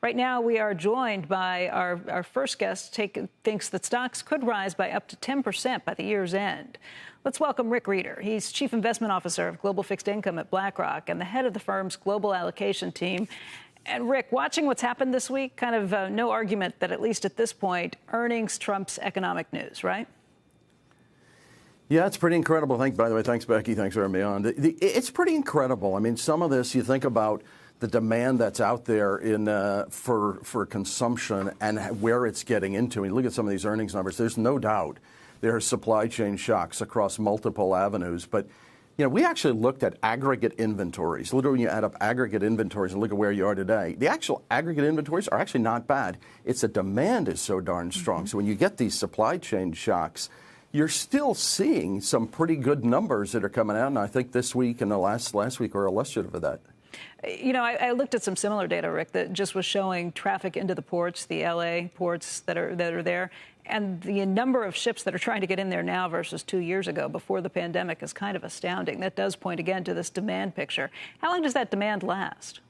Right now, we are joined by our first guest, thinks that stocks could rise by up to 10% by the year's end. Let's welcome Rick Reeder. He's Chief Investment Officer of Global Fixed Income at BlackRock and the head of the firm's global allocation team. And Rick, watching what's happened this week, kind of no argument that at least at this point, earnings trumps economic news, right? Yeah, it's pretty incredible. By the way, thanks, Becky. Thanks for having me on. It's pretty incredible. I mean, some of this, you think about the demand that's out there for consumption and where it's getting into. And look at some of these earnings numbers. There's no doubt there are supply chain shocks across multiple avenues. But, you know, we actually looked at aggregate inventories. Literally, when you add up aggregate inventories and look at where you are today, the actual aggregate inventories are actually not bad. It's the demand is so darn strong. So when you get these supply chain shocks, you're still seeing some pretty good numbers that are coming out. And I think this week and the last week are illustrative of that. You know, I looked at some similar data, Rick, that just was showing traffic into the ports, the L.A. ports that are there, and the number of ships that are trying to get in there now versus 2 years ago before the pandemic is kind of astounding. That does point again to this demand picture. How long does that demand last?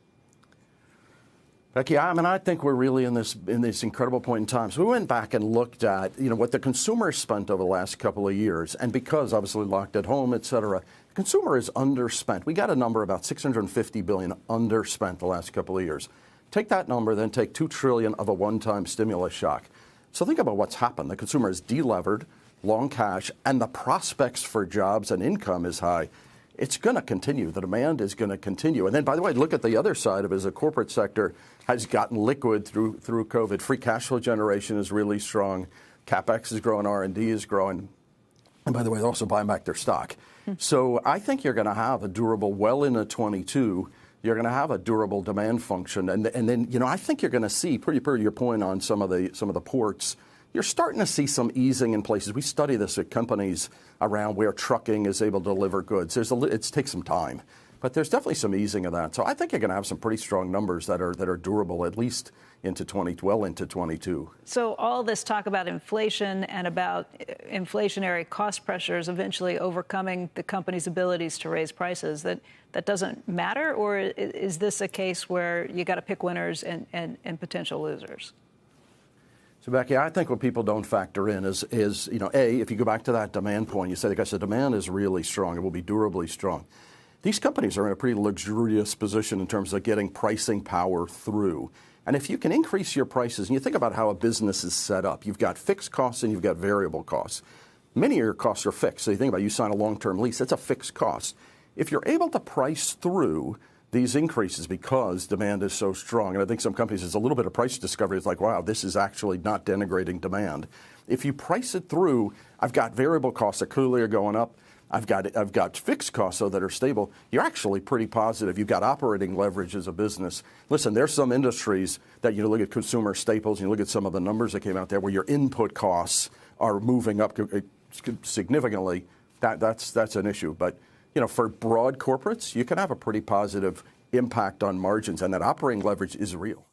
Becky, I mean, I think we're really in this incredible point in time. So we went back and looked at, you know, what the consumer spent over the last couple of years, and because obviously locked at home, et cetera, the consumer is underspent. We got a number about $650 billion underspent the last couple of years. Take that number, then take $2 trillion of a one-time stimulus shock. So think about what's happened. The consumer is delevered, long cash, and the prospects for jobs and income is high. It's going to continue. The demand is going to continue. And then, by the way, look at the other side of it. As the corporate sector has gotten liquid through COVID. Free cash flow generation is really strong. CapEx is growing. R&D is growing. And by the way, they're also buying back their stock. So I think you're going to have a durable, well into 22, you're going to have a durable demand function. And then, you know, I think you're going to see, pretty per your point on some of the ports, you're starting to see some easing in places. We study this at companies around where trucking is able to deliver goods. It takes some time, but there's definitely some easing of that. So I think you're going to have some pretty strong numbers that are durable, at least into well into 22. So all this talk about inflation and about inflationary cost pressures eventually overcoming the company's abilities to raise prices, that doesn't matter? Or is this a case where you got to pick winners and potential losers? So, Becky, I think what people don't factor in is, you know, if you go back to that demand point, you say, gosh, the demand is really strong. It will be durably strong. These companies are in a pretty luxurious position in terms of getting pricing power through. And if you can increase your prices, and you think about how a business is set up, you've got fixed costs and you've got variable costs. Many of your costs are fixed. So you think about you sign a long-term lease, it's a fixed cost. If you're able to price through these increases because demand is so strong, and I think some companies, it's a little bit of price discovery. It's like, wow, this is actually not denigrating demand. If you price it through, I've got variable costs that clearly are going up. I've got fixed costs, though, that are stable. You're actually pretty positive. You've got operating leverage as a business. Listen, there's some industries that you look at consumer staples, and you look at some of the numbers that came out there where your input costs are moving up significantly. That's an issue. But you know, for broad corporates, you can have a pretty positive impact on margins, and that operating leverage is real.